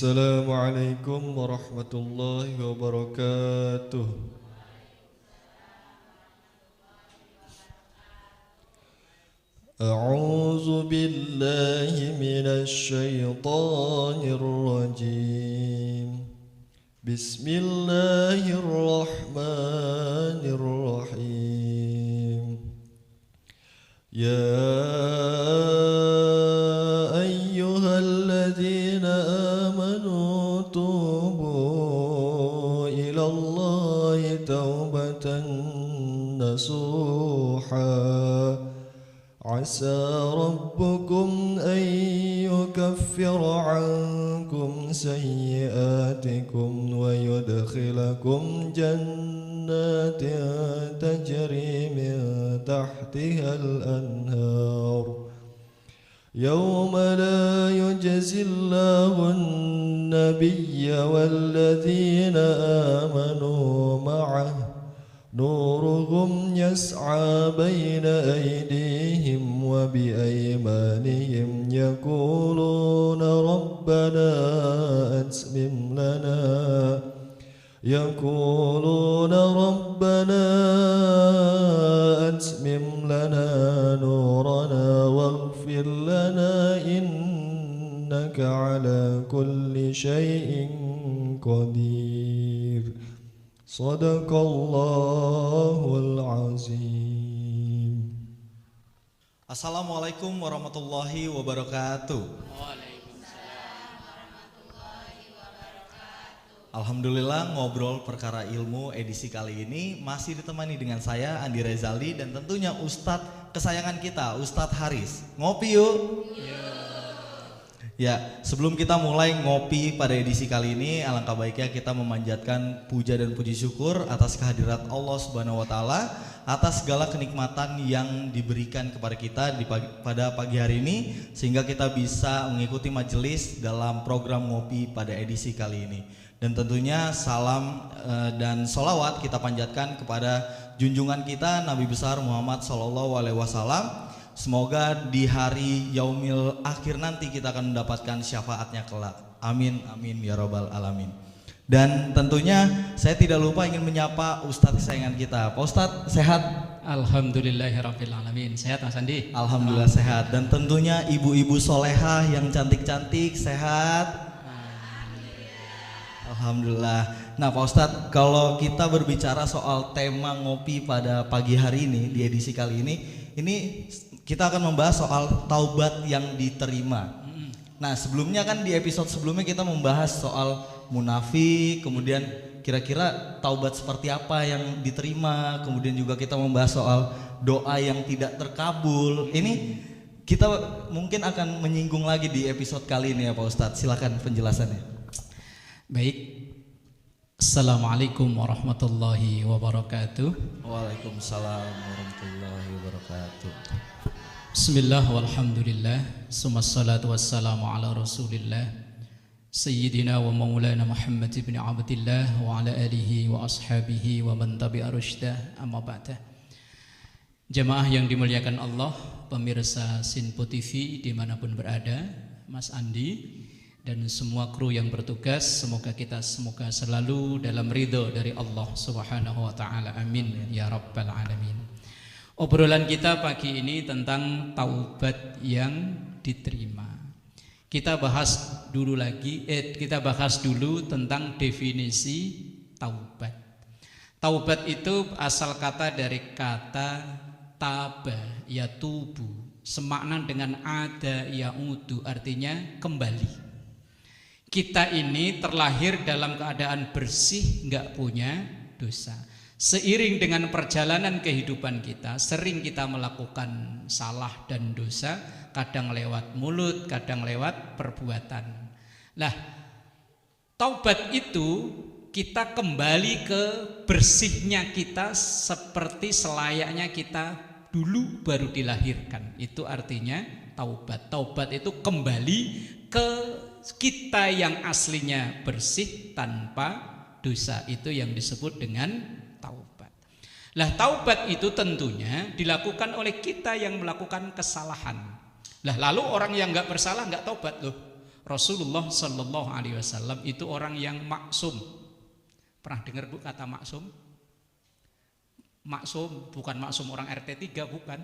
Assalamualaikum warahmatullahi wabarakatuh. A'udzu billahi minasy syaithanir rajim. Bismillahirrahmanirrahim. Ya ayyuhalladzina amanu tubu ilallahi taubatan nasuha. Asa rabbukum an yukaffira ankum sayyi'atikum wa yudkhilakum jannatin tajri min tahtiha al-anhar yawma la yujzillahu an-nabiyya wal-ladhina amanu ma'ah نورهم يسعى بين أيديهم وبأيمانهم يقولون ربنا أتمم لنا نورنا واغفر لنا إنك على كل شيء قدير. Sadaqallahul azim. Assalamualaikum warahmatullahi wabarakatuh. Alhamdulillah, ngobrol perkara ilmu edisi kali ini masih ditemani dengan saya Andi Rezali dan tentunya Ustadz kesayangan kita, Ustadz Haris. Ngopi yuk. Ya, sebelum kita mulai ngopi pada edisi kali ini, alangkah baiknya kita memanjatkan puja dan puji syukur atas kehadirat Allah Subhanahu wa taala atas segala kenikmatan yang diberikan kepada kita pada pagi hari ini sehingga kita bisa mengikuti majelis dalam program ngopi pada edisi kali ini. Dan tentunya salam dan sholawat kita panjatkan kepada junjungan kita Nabi besar Muhammad SAW. Semoga di hari yaumil akhir nanti kita akan mendapatkan syafaatnya kelak. Amin, amin ya robbal alamin. Dan tentunya saya tidak lupa ingin menyapa Ustadz kesayangan kita. Pak Ustadz sehat? Alhamdulillahirabbil alamin. Sehat Mas Andi? Alhamdulillah sehat. Dan tentunya ibu-ibu solehah yang cantik-cantik sehat? Alhamdulillah. Nah Pak Ustadz, kalau kita berbicara soal tema ngopi pada pagi hari ini di edisi kali ini kita akan membahas soal taubat yang diterima. Nah sebelumnya kan di episode sebelumnya kita membahas soal munafik, kemudian kira-kira taubat seperti apa yang diterima, kemudian juga kita membahas soal doa yang tidak terkabul. Ini kita mungkin akan menyinggung lagi di episode kali ini ya Pak Ustadz, silakan penjelasannya. Baik. Assalamualaikum warahmatullahi wabarakatuh. Waalaikumsalam warahmatullahi wabarakatuh. Bismillah walhamdulillah, summassalatu wassalamu ala rasulillah Sayyidina wa maulana Muhammad ibn Abdillah wa ala alihi wa ashabihi wa man tabi'a rusydah, amma ba'dah. Jamaah yang dimuliakan Allah, pemirsa Sinpo TV dimanapun berada, Mas Andi dan semua kru yang bertugas, semoga selalu dalam ridho dari Allah Subhanahu wa taala. Amin ya rabbal alamin. Obrolan kita pagi ini tentang taubat yang diterima. Kita bahas dulu tentang definisi taubat. Taubat itu asal kata dari kata taba yatubu, semakna dengan ada yaudu, artinya kembali. Kita ini terlahir dalam keadaan bersih, enggak punya dosa. Seiring dengan perjalanan kehidupan kita, sering kita melakukan salah dan dosa, kadang lewat mulut, kadang lewat perbuatan. Nah, taubat itu kita kembali ke bersihnya kita seperti selayaknya kita dulu baru dilahirkan. Itu artinya taubat. Taubat itu kembali ke kita yang aslinya bersih tanpa dosa. Itu yang disebut dengan taubat. Lah taubat itu tentunya dilakukan oleh kita yang melakukan kesalahan. Lah lalu orang yang nggak bersalah nggak taubat loh. Rasulullah Shallallahu Alaihi Wasallam itu orang yang maksum. Pernah dengar Bu kata maksum? Maksum bukan maksum orang RT 3, bukan.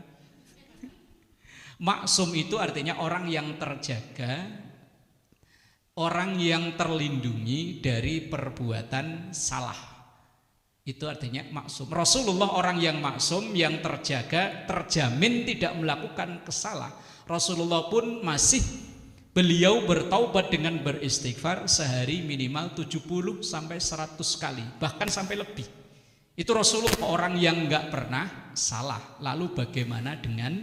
Maksum itu artinya orang yang terjaga, orang yang terlindungi dari perbuatan salah. Itu artinya maksum. Rasulullah orang yang maksum, yang terjaga, terjamin tidak melakukan kesalahan. Rasulullah pun beliau bertaubat dengan beristighfar sehari minimal 70 sampai 100 kali, bahkan sampai lebih. Itu Rasulullah orang yang enggak pernah salah. Lalu bagaimana dengan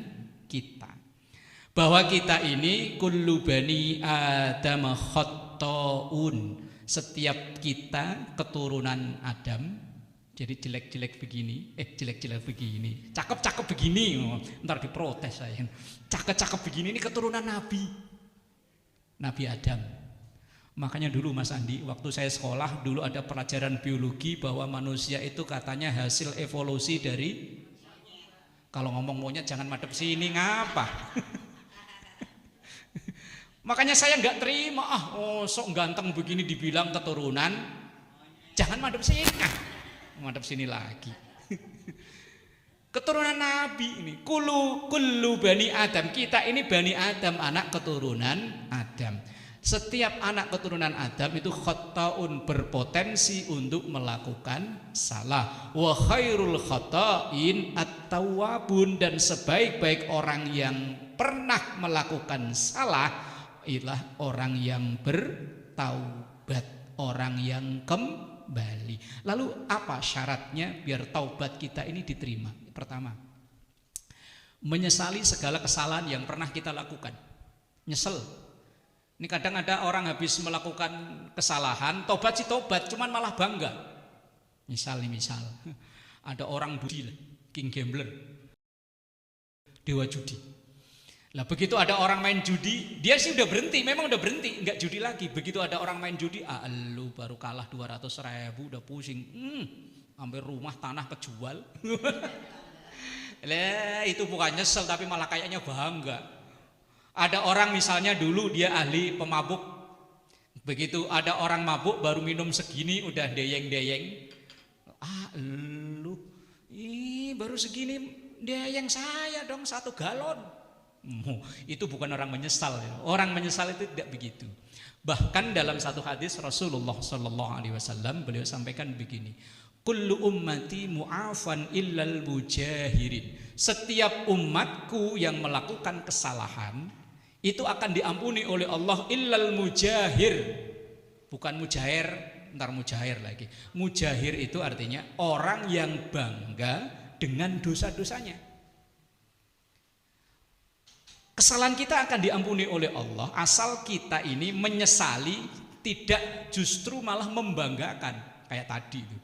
kita? Bahwa kita ini kullu bani Adam khatta'un. Setiap kita keturunan Adam. Jadi jelek-jelek begini, jelek-jelek begini, cakep-cakep begini, ntar diprotes saya. Cakep-cakep begini ini keturunan Nabi Adam. Makanya dulu Mas Andi, waktu saya sekolah dulu ada pelajaran biologi bahwa manusia itu katanya hasil evolusi dari, kalau ngomong monyet jangan madep sini, ngapa? Makanya saya nggak terima, sok ganteng begini dibilang keturunan, jangan madep sini, madep sini lagi. Keturunan Nabi ini, kullu bani Adam, kita ini bani Adam, anak keturunan Adam. Setiap anak keturunan Adam itu khatta'un, berpotensi untuk melakukan salah. Wa khairul khatta'in at-tawwabun, dan sebaik-baik orang yang pernah melakukan salah ialah orang yang bertaubat, orang yang kembali. Lalu apa syaratnya biar taubat kita ini diterima? Pertama, menyesali segala kesalahan yang pernah kita lakukan. Nyesel. Ini kadang ada orang habis melakukan kesalahan, tobat sih tobat, cuman malah bangga. Misal ada orang judi, king gambler, dewa judi. Lah begitu ada orang main judi, dia sih udah berhenti, memang udah berhenti, nggak judi lagi. Begitu ada orang main judi, lu baru kalah 200.000, udah pusing, hampir rumah tanah kejual. Itu bukan nyesel tapi malah kayaknya bangga. Ada orang misalnya dulu dia ahli pemabuk, begitu ada orang mabuk baru minum segini udah deyeng-deyeng. Lu baru segini deyeng, saya dong 1 galon. Itu bukan orang menyesal. Orang menyesal itu tidak begitu. Bahkan dalam satu hadis Rasulullah Shallallahu Alaihi Wasallam beliau sampaikan begini, kullu ummati mu'afan illal mujahirin. Setiap umatku yang melakukan kesalahan itu akan diampuni oleh Allah illal mujahir. Bukan mujahir, ntar mujahir lagi. Mujahir itu artinya orang yang bangga dengan dosa-dosanya. Kesalahan kita akan diampuni oleh Allah asal kita ini menyesali, tidak justru malah membanggakan. Kayak tadi itu,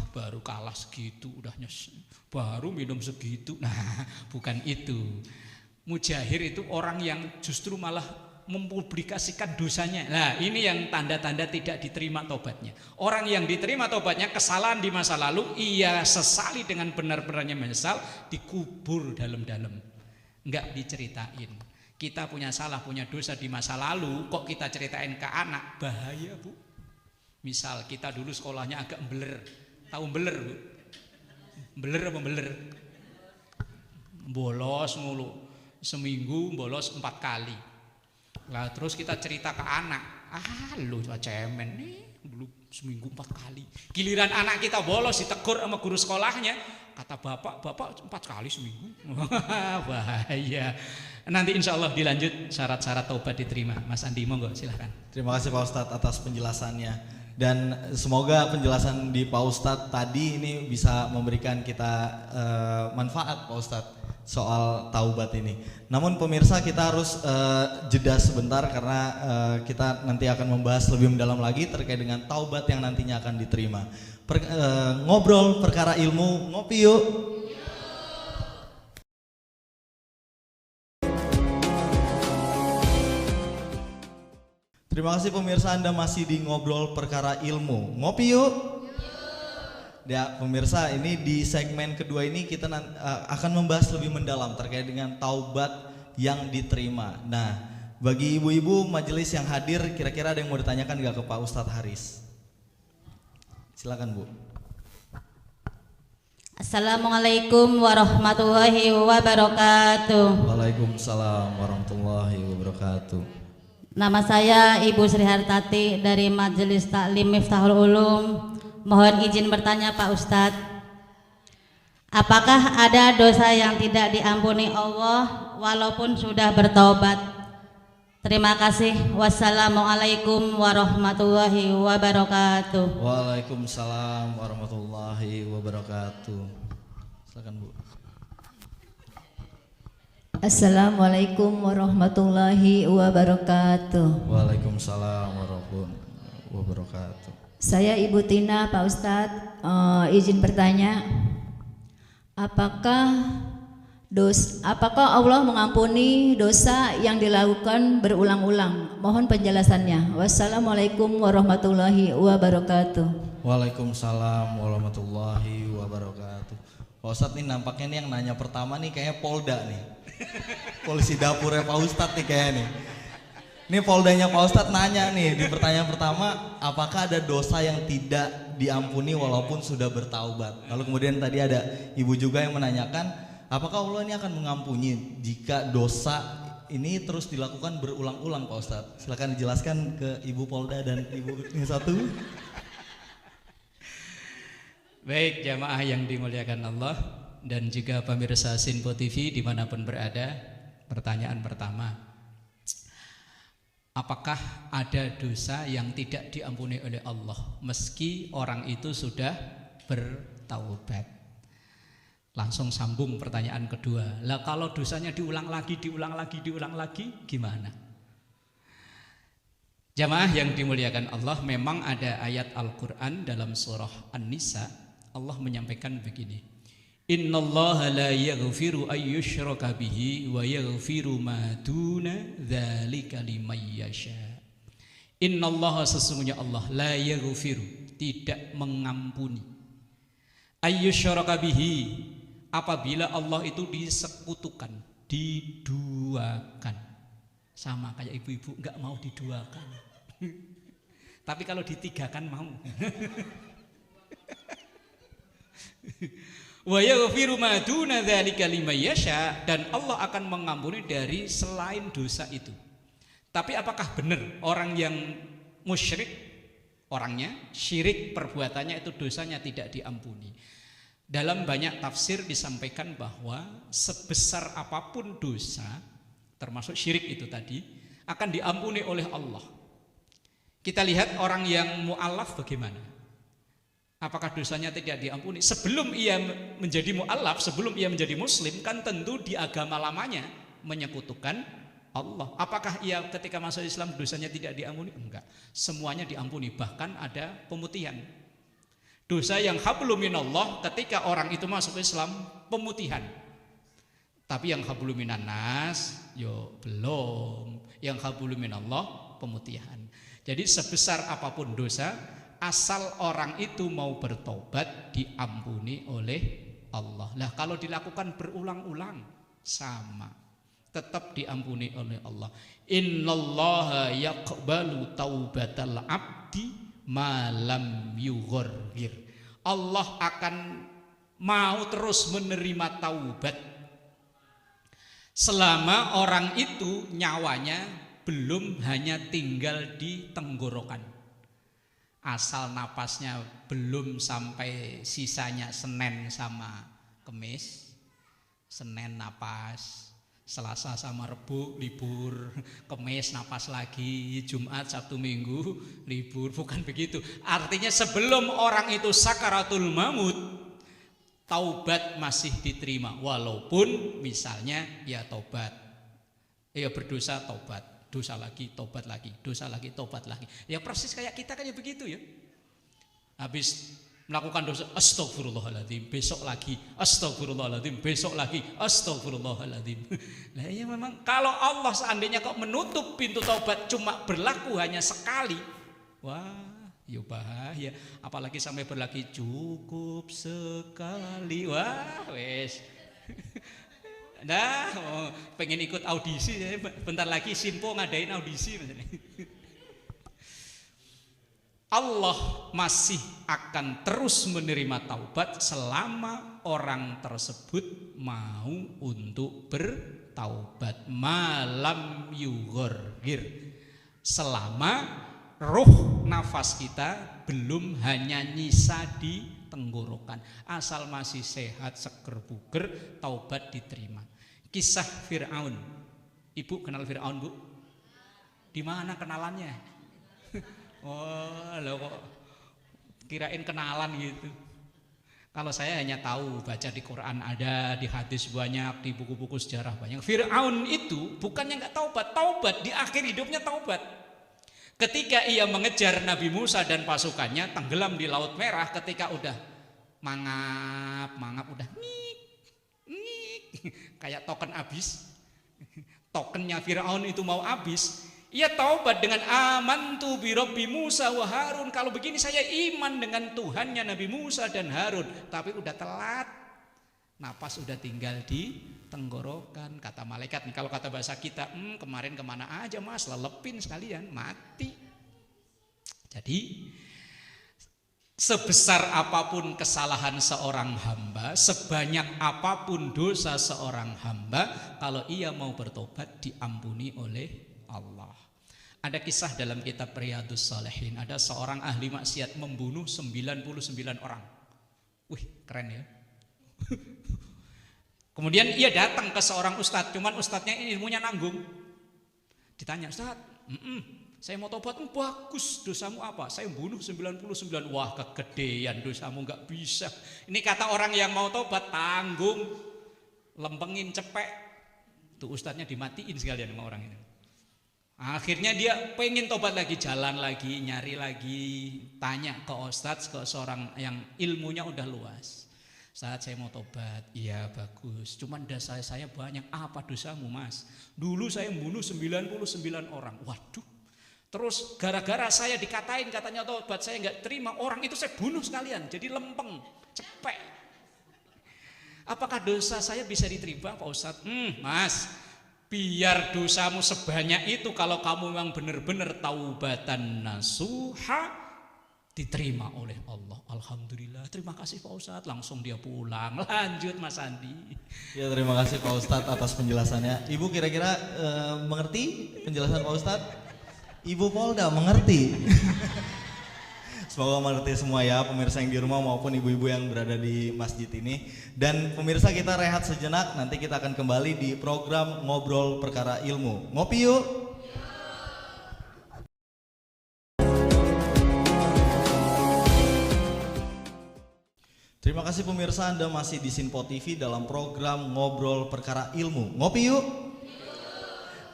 baru kalah segitu udah nyesel, baru minum segitu. Nah, bukan itu. Mujahir itu orang yang justru malah mempublikasikan dosanya. Nah, ini yang tanda-tanda tidak diterima tobatnya. Orang yang diterima tobatnya, kesalahan di masa lalu ia sesali dengan benar-benarnya menyesal, dikubur dalam-dalam, enggak diceritain. Kita punya salah, punya dosa di masa lalu, kok kita ceritain ke anak, bahaya Bu. Misal kita dulu sekolahnya agak beler. Tahu beler Bu? Beler apa beler? Bolos mulu. Seminggu bolos 4 kali. Lah terus kita cerita ke anak, lu cemen nih, dulu seminggu 4 kali. Giliran anak kita bolos ditegur sama guru sekolahnya, kata bapak 4 kali seminggu. Bahaya. Nanti insya Allah dilanjut syarat-syarat taubat diterima. Mas Andi, monggo silahkan. Terima kasih Pak Ustadz atas penjelasannya. Dan semoga penjelasan di Pak Ustadz tadi ini bisa memberikan kita manfaat Pak Ustadz soal taubat ini. Namun pemirsa, kita harus jeda sebentar karena kita nanti akan membahas lebih mendalam lagi terkait dengan taubat yang nantinya akan diterima. Ngobrol perkara ilmu, ngopi yuk. Terima kasih pemirsa, Anda masih di Ngobrol Perkara Ilmu. Ngopi yuk. Ya pemirsa, ini di segmen kedua ini kita akan membahas lebih mendalam terkait dengan taubat yang diterima. Nah, bagi ibu-ibu majelis yang hadir, kira-kira ada yang mau ditanyakan nggak ke Pak Ustadz Haris? Silakan Bu. Assalamualaikum warahmatullahi wabarakatuh. Waalaikumsalam warahmatullahi wabarakatuh. Nama saya Ibu Sri Hartati dari Majelis Taklim Miftahul Ulum. Mohon izin bertanya Pak Ustadz, apakah ada dosa yang tidak diampuni Allah walaupun sudah bertaubat? Terima kasih. Wassalamualaikum warahmatullahi wabarakatuh. Waalaikumsalam warahmatullahi wabarakatuh. Silakan Bu. Assalamualaikum warahmatullahi wabarakatuh. Waalaikumsalam warahmatullahi wabarakatuh. Saya Ibu Tina, Pak Ustadz, izin bertanya, apakah Allah mengampuni dosa yang dilakukan berulang-ulang? Mohon penjelasannya. Wassalamualaikum warahmatullahi wabarakatuh. Waalaikumsalam warahmatullahi wabarakatuh. Pak Ustadz nih nampaknya nih yang nanya pertama nih kayaknya Polda nih. Polisi dapurnya Pak Ustadz nih kayaknya nih. Ini Poldanya Pak Ustadz nanya nih di pertanyaan pertama, apakah ada dosa yang tidak diampuni walaupun sudah bertaubat? Lalu kemudian tadi ada ibu juga yang menanyakan, apakah Allah ini akan mengampuni jika dosa ini terus dilakukan berulang-ulang Pak Ustadz? Silakan dijelaskan ke Ibu Polda dan Ibu ini satu. Baik jamaah yang dimuliakan Allah dan juga pemirsa Sinpo TV dimanapun berada. Pertanyaan pertama, apakah ada dosa yang tidak diampuni oleh Allah meski orang itu sudah bertaubat? Langsung sambung pertanyaan kedua. Lah kalau dosanya diulang lagi gimana? Jamaah yang dimuliakan Allah, memang ada ayat Al-Qur'an dalam surah An-Nisa, Allah menyampaikan begini. Innallaha la yaghfiru ayyushraka bihi wa yaghfiru ma duna dzalika liman yasha. Innallaha, sesungguhnya Allah, la yaghfiru, tidak mengampuni, ayyushraka bihi, apabila Allah itu disekutukan, diduakan. Sama kayak ibu-ibu enggak mau diduakan. Tapi kalau ditigakan mau. Wa yaghfiru ma duna dzalika liman yasha, dan Allah akan mengampuni dari selain dosa itu. Tapi apakah benar orang yang musyrik, orangnya syirik perbuatannya itu dosanya tidak diampuni? Dalam banyak tafsir disampaikan bahwa sebesar apapun dosa, termasuk syirik itu tadi, akan diampuni oleh Allah. Kita lihat orang yang mu'alaf bagaimana? Apakah dosanya tidak diampuni? Sebelum ia menjadi mu'alaf, sebelum ia menjadi muslim, kan tentu di agama lamanya menyekutukan Allah. Apakah ia ketika masuk Islam dosanya tidak diampuni? Enggak, semuanya diampuni, bahkan ada pemutihan. Dosa yang hablum minallah, ketika orang itu masuk Islam, pemutihan. Tapi yang hablum minan nas, yo belum. Yang hablum minallah, pemutihan. Jadi sebesar apapun dosa, asal orang itu mau bertobat, diampuni oleh Allah. Lah kalau dilakukan berulang-ulang, sama, tetap diampuni oleh Allah. Innallaha yaqbalu taubatal abdi malam yughorgir. Allah akan mau terus menerima taubat selama orang itu nyawanya belum hanya tinggal di tenggorokan, asal napasnya belum sampai sisanya Senin sama Kemis, Senin napas, Selasa sama Rebu libur, Kemis napas lagi, Jumat Sabtu Minggu libur. Bukan begitu. Artinya sebelum orang itu sakaratul maut, taubat masih diterima, walaupun misalnya ya tobat, ya berdosa tobat, dosa lagi tobat lagi, dosa lagi tobat lagi. Ya persis kayak kita kan ya begitu ya. Habis melakukan dosa, astagfirullahaladzim, besok lagi, astagfirullahaladzim, besok lagi, astagfirullahaladzim. Nah ya memang kalau Allah seandainya kok menutup pintu taubat cuma berlaku hanya sekali, wah ya bahaya. Apalagi sampai berlaku cukup sekali, wah wes. Nah, pengen ikut audisi, bentar lagi Sinpo ngadain audisi. Allah masih akan terus menerima taubat selama orang tersebut mau untuk bertaubat. Malam yughorgir, selama ruh nafas kita belum hanya nyisa di tenggorokan, asal masih sehat seger buger, taubat diterima. Kisah Fir'aun, ibu kenal Fir'aun bu? Di mana kenalannya? Oh, lo kok kirain kenalan gitu. Kalau saya hanya tahu baca di Quran ada, di hadis banyak, di buku-buku sejarah banyak. Fir'aun itu bukannya nggak taubat, di akhir hidupnya taubat. Ketika ia mengejar Nabi Musa dan pasukannya tenggelam di Laut Merah, ketika udah mangap udah ngik, kayak token habis, tokennya Fir'aun itu mau habis. Ia taubat dengan amantu bi Rabbi Musa wa Harun. Kalau begini saya iman dengan Tuhannya Nabi Musa dan Harun. Tapi udah telat, napas udah tinggal di tenggorokan. Kata malaikat nih, kalau kata bahasa kita, kemarin kemana aja mas, lelepin sekalian, mati. Jadi sebesar apapun kesalahan seorang hamba, sebanyak apapun dosa seorang hamba, kalau ia mau bertobat diampuni oleh Allah. Ada kisah dalam kitab Riyadhus Shalihin, ada seorang ahli maksiat membunuh 99 orang. Wih, keren ya. Kemudian ia datang ke seorang ustadz, cuman ustadznya ilmunya nanggung. Ditanya, "Ustadz, saya mau tobat." "Bagus, dosamu apa?" "Saya bunuh 99. "Wah, kegedean dosamu, nggak bisa." Ini kata orang yang mau tobat, tanggung, lempengin cepek. Tuh ustadznya dimatiin sekalian sama orang ini. Akhirnya dia pengen tobat lagi, jalan lagi, nyari lagi, tanya ke ustadz, ke seorang yang ilmunya udah luas. "Saat saya mau tobat." "Iya bagus, cuman dosa saya banyak." "Apa dosamu mas?" "Dulu saya membunuh 99 orang. "Waduh, terus gara-gara saya dikatain katanya tobat, saya nggak terima, orang itu saya bunuh sekalian, jadi lempeng, cepek. Apakah dosa saya bisa diterima Pak Ustadz?" "Mas, biar dosamu sebanyak itu, kalau kamu memang benar-benar taubatan nasuha, diterima oleh Allah." "Alhamdulillah, terima kasih Pak Ustadz." Langsung dia pulang. Lanjut Mas Andi. Ya, terima kasih Pak Ustadz atas penjelasannya. Ibu kira-kira mengerti penjelasan Pak Ustadz? Ibu Polda mengerti? Semoga mengerti semua ya pemirsa yang di rumah maupun ibu-ibu yang berada di masjid ini. Dan pemirsa, kita rehat sejenak, nanti kita akan kembali di program Ngobrol Perkara Ilmu. Ngopi yuk. Terima kasih pemirsa, Anda masih di Sinpo TV dalam program Ngobrol Perkara Ilmu. Ngopi yuk.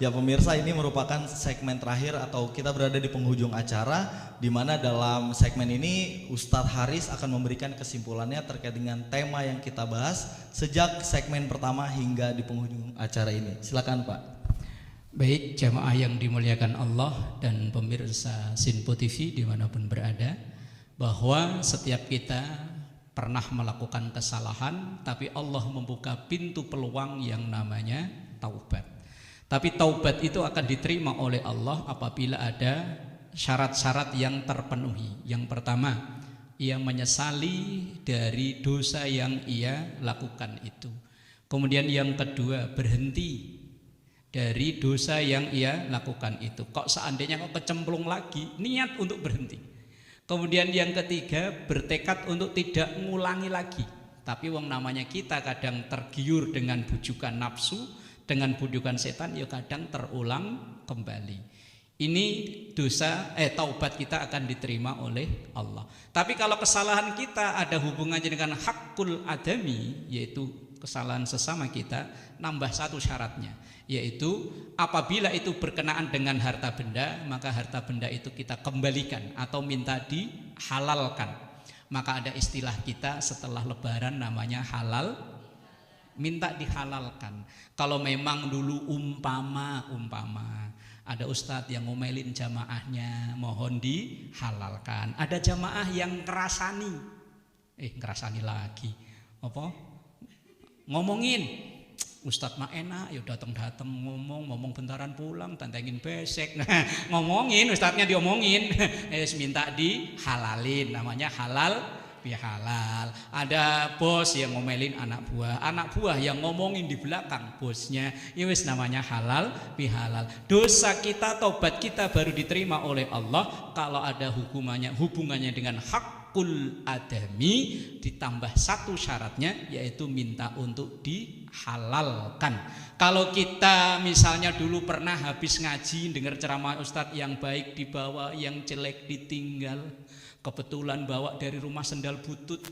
Ya pemirsa, ini merupakan segmen terakhir atau kita berada di penghujung acara, di mana dalam segmen ini Ustadz Haris akan memberikan kesimpulannya terkait dengan tema yang kita bahas sejak segmen pertama hingga di penghujung acara ini. Silakan Pak. Baik, jamaah yang dimuliakan Allah dan pemirsa Sinpo TV dimanapun berada, bahwa setiap kita pernah melakukan kesalahan, tapi Allah membuka pintu peluang yang namanya taubat. Tapi taubat itu akan diterima oleh Allah apabila ada syarat-syarat yang terpenuhi. Yang pertama, ia menyesali dari dosa yang ia lakukan itu. Kemudian yang kedua, berhenti dari dosa yang ia lakukan itu. Kok seandainya kok kecemplung lagi, niat untuk berhenti. Kemudian yang ketiga, bertekad untuk tidak mengulangi lagi. Tapi wong namanya kita kadang tergiur dengan bujukan nafsu, dengan bujukan setan, ya kadang terulang kembali. Ini dosa, taubat kita akan diterima oleh Allah. Tapi kalau kesalahan kita ada hubungannya dengan hakul adami, yaitu kesalahan sesama kita, nambah satu syaratnya, yaitu apabila itu berkenaan dengan harta benda, maka harta benda itu kita kembalikan atau minta dihalalkan. Maka ada istilah kita setelah lebaran namanya halal, minta dihalalkan. Kalau memang dulu umpama ada ustadz yang ngomelin jamaahnya, mohon dihalalkan. Ada jamaah yang ngerasani lagi, apa? Ngomongin, Ustadz mah enak, ya datang ngomong bentaran pulang, tantengin besek. Nah, ngomongin, ustadznya diomongin, minta dihalalin, namanya halal bihalal. Ada bos yang ngomelin anak buah yang ngomongin di belakang bosnya, ya wis namanya halal bihalal. Dosa kita, tobat kita baru diterima oleh Allah kalau ada hubungannya dengan hakul adami, ditambah satu syaratnya yaitu minta untuk dihalalkan. Kalau kita misalnya dulu pernah habis ngaji dengar ceramah ustadz yang baik dibawa, yang jelek ditinggal, kebetulan bawa dari rumah sendal butut,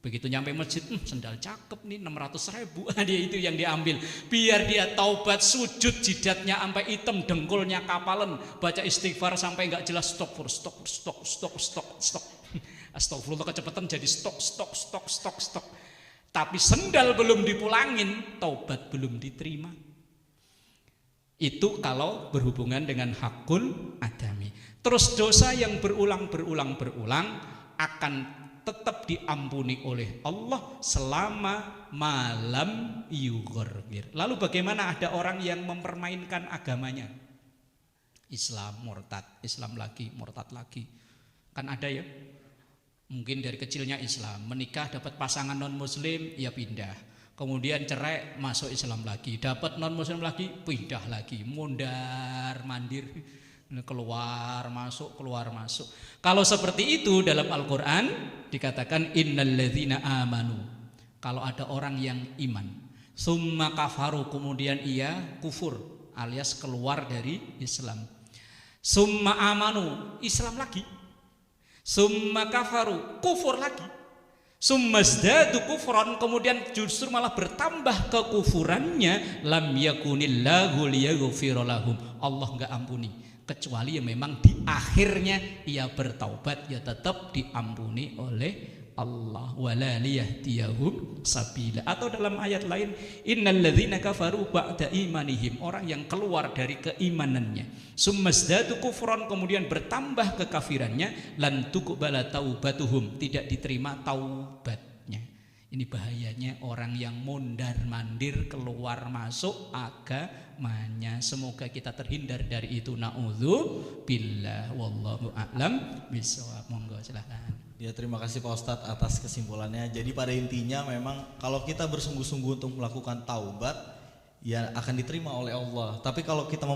begitu nyampe masjid, sendal cakep nih 600.000, dia itu yang diambil. Biar dia taubat, sujud jidatnya sampai hitam, dengkulnya kapalan, baca istighfar sampai nggak jelas, stok. Astagfirullah, kecepatan jadi stok. Tapi sendal belum dipulangin, taubat belum diterima. Itu kalau berhubungan dengan hakul adami. Terus dosa yang berulang akan tetap diampuni oleh Allah selama malam yughargir. Lalu bagaimana ada orang yang mempermainkan agamanya? Islam murtad, Islam lagi, murtad lagi. Kan ada ya? Mungkin dari kecilnya Islam, menikah dapat pasangan non muslim, ya pindah. Kemudian cerai, masuk Islam lagi. Dapat non muslim lagi, pindah lagi. Mondar mandir, keluar masuk. Kalau seperti itu dalam Al-Quran dikatakan innalladzina amanu. Kalau ada orang yang iman, summa kafaru, kemudian ia kufur alias keluar dari Islam. Summa amanu, Islam lagi. Summa kafaru, kufur lagi. Summa zdadu kufran, kemudian justru malah bertambah kekufurannya. Lam yakunillahu liyaghfira lahum, Allah enggak ampuni, kecuali yang memang di akhirnya ia bertaubat, ya tetap diampuni oleh Allah. Wala liyahdiyahum sabila. Atau dalam ayat lain, innalladzina kafaru ba'da imanihim, orang yang keluar dari keimanannya, summazdadu kufran, kemudian bertambah kekafirannya, lan tuqbala taubatuhum, tidak diterima taubatnya. Ini bahayanya orang yang mondar mandir keluar masuk agamanya. Semoga kita terhindar dari itu. Na'udzubillah, wallahu a'lam bishawab. Monggo silakan. Ya, terima kasih Pak Ustadz atas kesimpulannya. Jadi pada intinya memang kalau kita bersungguh-sungguh untuk melakukan taubat, ya akan diterima oleh Allah. Tapi kalau kita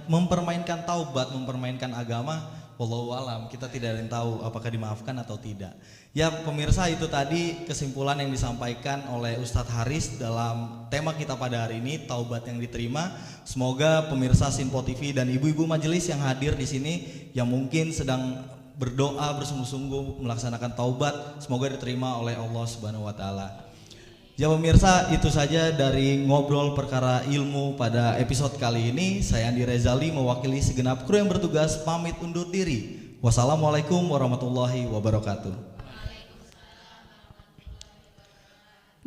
mempermainkan taubat, mempermainkan agama, wallahu alam, kita tidak ada yang tahu apakah dimaafkan atau tidak. Ya pemirsa, itu tadi kesimpulan yang disampaikan oleh Ustadz Haris dalam tema kita pada hari ini, taubat yang diterima. Semoga pemirsa Sinpo TV dan ibu-ibu majelis yang hadir di sini yang mungkin sedang berdoa bersungguh-sungguh melaksanakan taubat, semoga diterima oleh Allah Subhanahu wa taala. Ya pemirsa, itu saja dari ngobrol perkara ilmu pada episode kali ini. Saya Andi Rezali mewakili segenap kru yang bertugas pamit undur diri. Wassalamualaikum warahmatullahi wabarakatuh.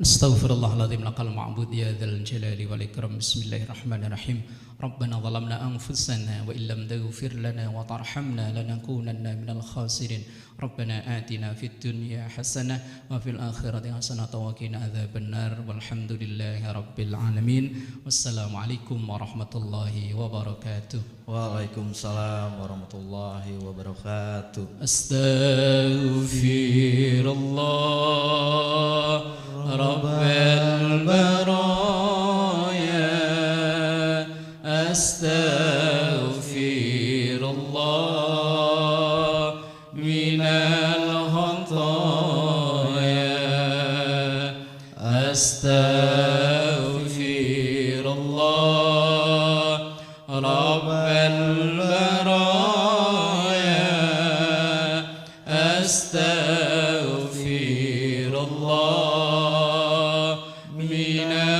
Astaghfirullahaladzim, lakal ma'bud ya dzal jalali wal ikram. Bismillahirrahmanirrahim. Rabbana zalamna anfusana wa illam taghfir lana wa tarhamna lanakunanna minal khasirin. Rabbana atina fid dunya hasanah wa fil akhirati hasanah wa qina adzabannar. Walhamdulillahi rabbil alamin. Wassalamualaikum warahmatullahi wabarakatuh. Waalaikumsalam warahmatullahi wabarakatuh. Astaghfirullah Rabbal baraya, astaghfirullah minal khataya, astaghfirullah Rabbal baraya, astaghfirullah minal